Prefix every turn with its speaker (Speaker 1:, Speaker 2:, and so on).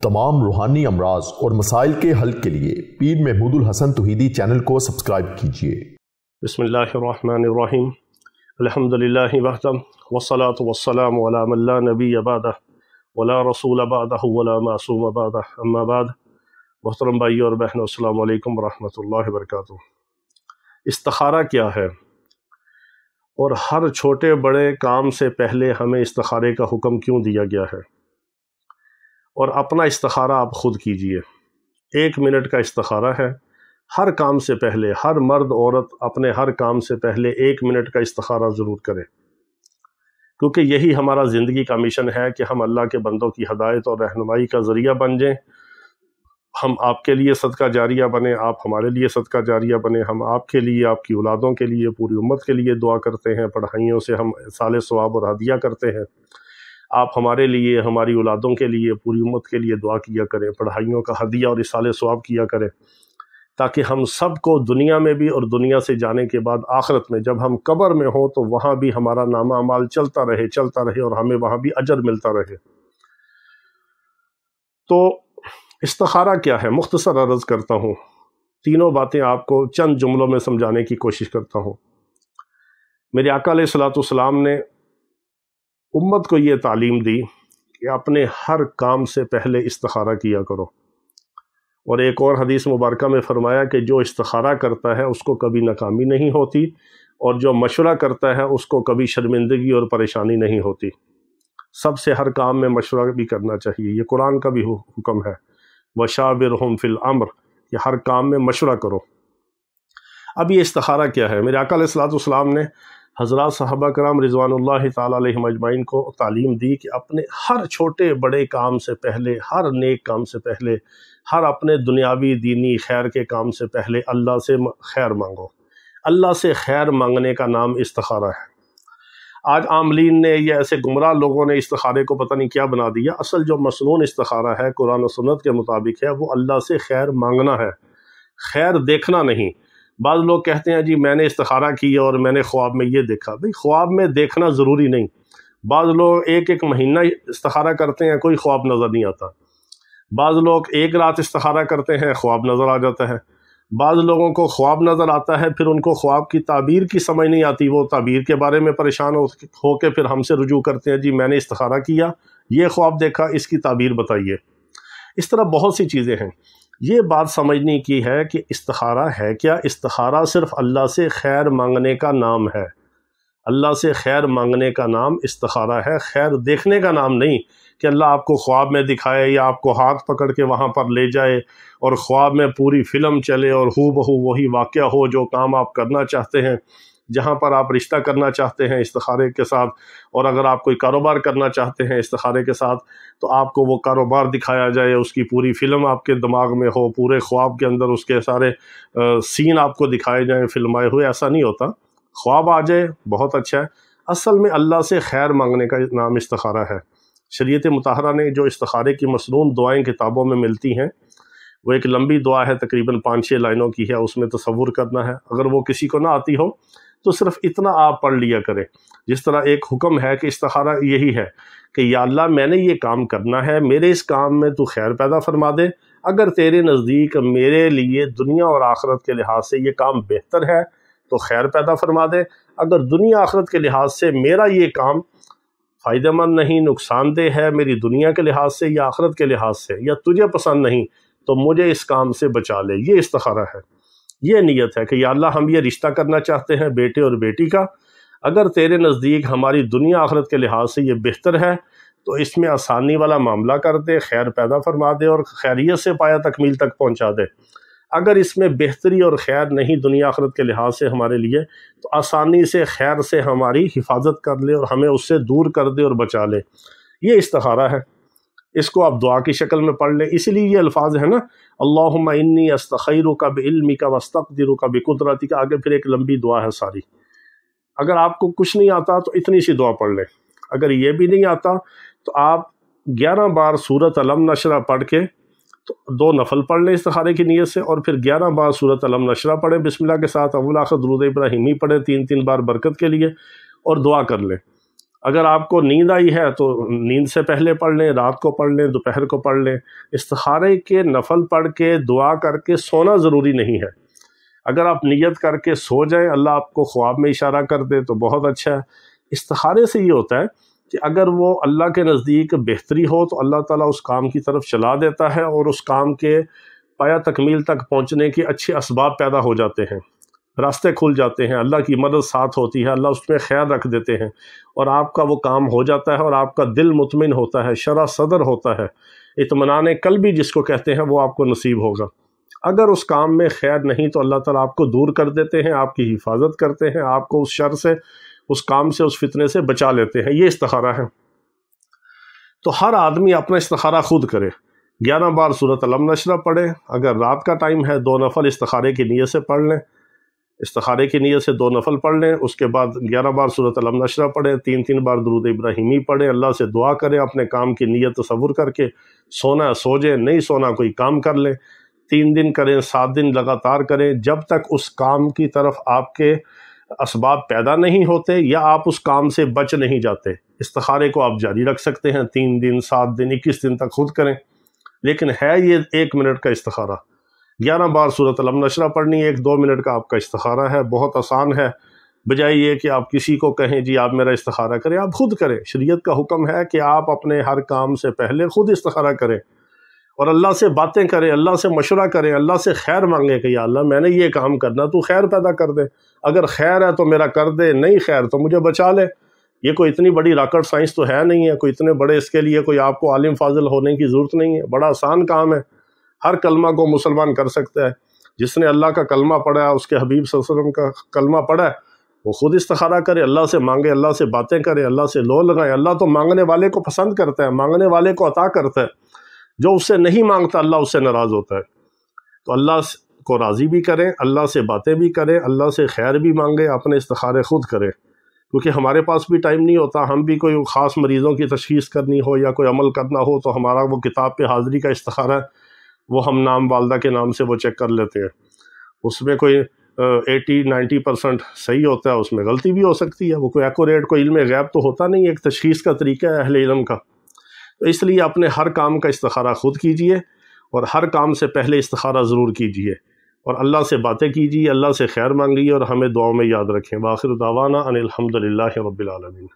Speaker 1: तमाम रूहानी अमराज और मसाइल के हल के लिए पीर महमूद उल हसन तौहीदी चैनल को सब्सक्राइब कीजिए।
Speaker 2: बिस्मिल्लाहिर्रहमानिर्रहीम। अल्हम्दुलिल्लाहि वहदह वस्सलातु वस्सलामु अला मन ला नबिय्य बअदह वला रसूल बअदहु वला मासूम बअदह, अम्मा बाद। मोहतरम भाइयों और बहनों, अस्सलामु अलैकुम वरहमतुल्लाहि वबरकातुहू। इस्तिखारा क्या है और हर छोटे बड़े काम से पहले हमें इस्तिखारे का हुक्म क्यों दिया गया है, और अपना इस्तिखारा आप ख़ुद कीजिए। 1 मिनट का इस्तिखारा है। हर काम से पहले हर मर्द औरत अपने हर काम से पहले 1 मिनट का इस्तिखारा ज़रूर करें, क्योंकि यही हमारा ज़िंदगी का मिशन है कि हम अल्लाह के बंदों की हदायत और रहनुमाई का ज़रिया बन जाएं। हम आपके लिए सदका जारिया बने, आप हमारे लिए सदका जारिया बने। हम आपके लिए, आपकी औलादों के लिए, पूरी उम्मत के लिए दुआ करते हैं। पढ़ाइयों से हम साले सवाब और हदिया करते हैं। आप हमारे लिए, हमारी औलादों के लिए, पूरी उम्मत के लिए दुआ किया करें, पढ़ाइयों का हदिया और इसाले सवाब किया करें, ताकि हम सब को दुनिया में भी और दुनिया से जाने के बाद आखिरत में जब हम कब्र में हों तो वहाँ भी हमारा नामा अमाल चलता रहे और हमें वहाँ भी अजर मिलता रहे। तो इस्तिखारा क्या है, मुख्तसर अर्ज़ करता हूँ। तीनों बातें आपको चंद जुमलों में समझाने की कोशिश करता हूँ। मेरे आका अलैहिस्सलाम ने उम्मत को ये तालीम दी कि अपने हर काम से पहले इस्तिखारा किया करो, और एक और हदीस मुबारका में फरमाया कि जो इस्तिखारा करता है उसको कभी नाकामी नहीं होती, और जो मशवरा करता है उसको कभी शर्मिंदगी और परेशानी नहीं होती। सबसे हर काम में मशवरा भी करना चाहिए, ये कुरान का भी हुक्म है, वशाविरहुम फिल अम्र, कि हर काम में मशवरा करो। अब ये इस्तिखारा क्या है? मेरे आका अलैहिस्सलाम ने हज़रात सहाबा कराम रिज़वानुल्लाहि ताला अलैहिम अजमाइन को तालीम दी कि अपने हर छोटे बड़े काम से पहले, हर नेक काम से पहले, हर अपने दुनियावी दीनी खैर के काम से पहले अल्लाह से खैर मांगो। अल्लाह से खैर मांगने का नाम इस्तिखारा है। आज आमलीन ने या ऐसे गुमराह लोगों ने इस्तिखारे को पता नहीं क्या बना दिया। असल जो मसनून इस्तिखारा है कुरान और सुन्नत के मुताबिक है, वो अल्लाह से खैर मांगना है, खैर देखना नहीं। बाज़ लोग कहते हैं जी मैंने इस्तिखारा किया और मैंने ख्वाब में ये देखा। भाई ख्वाब में देखना ज़रूरी नहीं। बाज़ लोग एक महीना इस्तिखारा करते हैं, कोई ख्वाब नज़र नहीं आता। बाज़ लोग एक रात इस्तिखारा करते हैं, ख्वाब नज़र आ जाता है। बाज़ लोगों को ख्वाब नज़र आता है, फिर उनको ख्वाब की ताबीर की समझ नहीं आती, वो ताबीर के बारे में परेशान हो के फिर हमसे रुजू करते हैं, जी मैंने इस्तिखारा किया, ये ख्वाब देखा, इसकी ताबीर बताइए। इस तरह बहुत सी चीज़ें हैं। ये बात समझने की है कि इस्तिखारा है क्या। इस्तिखारा सिर्फ अल्लाह से खैर मांगने का नाम है। अल्लाह से खैर मांगने का नाम इस्तिखारा है, खैर देखने का नाम नहीं कि अल्लाह आपको ख्वाब में दिखाए या आपको हाथ पकड़ के वहाँ पर ले जाए और ख्वाब में पूरी फ़िल्म चले और हूबहू वही वाक़या हो जो काम आप करना चाहते हैं, जहाँ पर आप रिश्ता करना चाहते हैं इस्तिखारे के साथ, और अगर आप कोई कारोबार करना चाहते हैं इस्तिखारे के साथ तो आपको वो कारोबार दिखाया जाए, उसकी पूरी फ़िल्म आपके दिमाग में हो, पूरे ख्वाब के अंदर उसके सारे सीन आपको दिखाए जाएँ फिल्माए हुए। ऐसा नहीं होता। ख्वाब आ जाए बहुत अच्छा है। असल में अल्लाह से खैर मांगने का नाम इस्तिखारा है। शरीयत मुताहरा ने जो इस्तिखारे की मसनून दुआएं किताबों में मिलती हैं, वो एक लंबी दुआ है, तकरीबन 5-6 लाइनों की है। उसमें तसव्वुर करना है। अगर वो किसी को ना आती हो तो सिर्फ इतना आप पढ़ लिया करें। जिस तरह एक हुक्म है कि इस्तिखारा यही है कि या अल्लाह मैंने ये काम करना है, मेरे इस काम में तू खैर पैदा फरमा दे। अगर तेरे नज़दीक मेरे लिए दुनिया और आखिरत के लिहाज से ये काम बेहतर है तो खैर पैदा फरमा दे। अगर दुनिया आखिरत के लिहाज से मेरा ये काम फ़ायदेमंद नहीं, नुकसानदेह है, मेरी दुनिया के लिहाज से या आखिरत के लिहाज से, या तुझे पसंद नहीं, तो मुझे इस काम से बचा ले। ये इस्तिखारा है। ये नीयत है कि या अल्लाह हम ये रिश्ता करना चाहते हैं बेटे और बेटी का, अगर तेरे नज़दीक हमारी दुनिया आखिरत के लिहाज से ये बेहतर है तो इसमें आसानी वाला मामला कर दे, खैर पैदा फरमा दे और खैरियत से पाया तकमील तक पहुँचा दे। अगर इसमें बेहतरी और खैर नहीं दुनिया आखिरत के लिहाज से हमारे लिए, तो आसानी से खैर से हमारी हिफाजत कर ले और हमें उससे दूर कर दे और बचा ले। ये इस्तिखारा है। इसको आप दुआ की शक्ल में पढ़ लें। इसीलिए ये अल्फाज है ना, अल्लाहुम्मा इन्नी अस्तखैरुका बिइल्मिका वअस्तक़दिरुका बिकुदरतिका, आगे फिर एक लंबी दुआ है सारी। अगर आपको कुछ नहीं आता तो इतनी सी दुआ पढ़ लें। अगर ये भी नहीं आता तो आप 11 बार सूरत अलम नशरा पढ़ के तो 2 नफल पढ़ लें इस्तिखारे की नीयत से, और फिर 11 बार सूरत अलम नशरा पढ़ें बिस्मिल्लाह के साथ, अव्वल आखिर दुरूद इब्राहिमी पढ़ें 3-3 बार बरकत के लिए, और दुआ कर लें। اگر آپ کو نیند آئی ہے تو نیند سے پہلے پڑھ لیں، رات کو پڑھ لیں، دوپہر کو پڑھ لیں۔ استخارے کے نفل پڑھ کے دعا کر کے سونا ضروری نہیں ہے۔ اگر آپ نیت کر کے سو جائیں، اللہ آپ کو خواب میں اشارہ کر دے تو بہت اچھا ہے۔ استخارے سے یہ ہوتا ہے کہ اگر وہ اللہ کے نزدیک بہتری ہو تو اللہ تعالیٰ اس کام کی طرف چلا دیتا ہے اور اس کام کے پایا تکمیل تک پہنچنے کے اچھے اسباب پیدا ہو جاتے ہیں، راستے کھل جاتے ہیں، اللہ کی مدد ساتھ ہوتی ہے، اللہ اس میں خیر رکھ دیتے ہیں اور آپ کا وہ کام ہو جاتا ہے اور آپ کا دل مطمئن ہوتا ہے، شرح صدر ہوتا ہے، اطمینان قلبی جس کو کہتے ہیں وہ آپ کو نصیب ہوگا۔ اگر اس کام میں خیر نہیں تو اللہ تعالیٰ آپ کو دور کر دیتے ہیں، آپ کی حفاظت کرتے ہیں، آپ کو اس شر سے، اس کام سے، اس فتنے سے بچا لیتے ہیں۔ یہ استخارہ ہے۔ تو ہر آدمی اپنا استخارہ خود کرے، 11 بار سورۃ علم نشرہ پڑھے، اگر رات کا ٹائم ہے 2 نفل استخارے کی نیت سے پڑھ لیں، استخارے کی نیت سے 2 نفل پڑھ لیں، اس کے بعد 11 بار سورۃ علم نشرہ پڑھیں، 3 بار درود ابراہیمی پڑھیں، اللہ سے دعا کریں، اپنے کام کی نیت تصور کر کے، سونا سو جائیں، نہیں سونا کوئی کام کر لیں، 3 دن کریں، 7 دن لگاتار کریں، جب تک اس کام کی طرف آپ کے اسباب پیدا نہیں ہوتے یا آپ اس کام سے بچ نہیں جاتے۔ استخارے کو آپ جاری رکھ سکتے ہیں، 3 دن، 7 دن، 21 دن تک خود کریں، لیکن ہے یہ 1 منٹ کا استخارہ۔ 11 بار سورۃ علم نشرہ پڑھنی، 1-2 منٹ کا آپ کا استخارہ ہے، بہت آسان ہے، بجائے یہ کہ آپ کسی کو کہیں جی آپ میرا استخارہ کریں، آپ خود کریں۔ شریعت کا حکم ہے کہ آپ اپنے ہر کام سے پہلے خود استخارہ کریں اور اللہ سے باتیں کریں، اللہ سے مشورہ کریں، اللہ سے خیر مانگیں کہ یا اللہ میں نے یہ کام کرنا، تو خیر پیدا کر دے، اگر خیر ہے تو میرا کر دے، نہیں خیر تو مجھے بچا لے۔ یہ کوئی اتنی بڑی راکٹ سائنس تو ہے نہیں ہے، کوئی اتنے بڑے اس کے لیے کوئی آپ کو عالم فاضل ہونے کی ضرورت نہیں ہے، بڑا آسان کام ہے، ہر کلمہ کو مسلمان کر سکتا ہے۔ جس نے اللہ کا کلمہ پڑھا ہے، اس کے حبیب صلی اللہ علیہ وسلم کا کلمہ پڑھا ہے، وہ خود استخارہ کرے، اللہ سے مانگے، اللہ سے باتیں کرے، اللہ سے لو لگائے۔ اللہ تو مانگنے والے کو پسند کرتا ہے، مانگنے والے کو عطا کرتا ہے، جو اس سے نہیں مانگتا اللہ اس سے ناراض ہوتا ہے۔ تو اللہ کو راضی بھی کریں، اللہ سے باتیں بھی کریں، اللہ سے خیر بھی مانگیں، اپنے استخارے خود کریں، کیونکہ ہمارے پاس بھی ٹائم نہیں ہوتا، ہم بھی کوئی خاص مریضوں کی تشخیص کرنی ہو یا کوئی عمل کرنا ہو تو ہمارا وہ کتاب پہ حاضری کا استخارہ ہے، وہ ہم نام والدہ کے نام سے وہ چیک کر لیتے ہیں، اس میں کوئی 80-90% صحیح ہوتا ہے، اس میں غلطی بھی ہو سکتی ہے، وہ کوئی ایکوریٹ، کوئی علم غیب تو ہوتا نہیں، ایک تشخیص کا طریقہ ہے اہل علم کا۔ تو اس لیے اپنے ہر کام کا استخارہ خود کیجئے اور ہر کام سے پہلے استخارہ ضرور کیجئے اور اللہ سے باتیں کیجئے، اللہ سے خیر مانگیے اور ہمیں دعاؤں میں یاد رکھیں۔ وآخر دعوانا ان الحمد للہ رب العالمین۔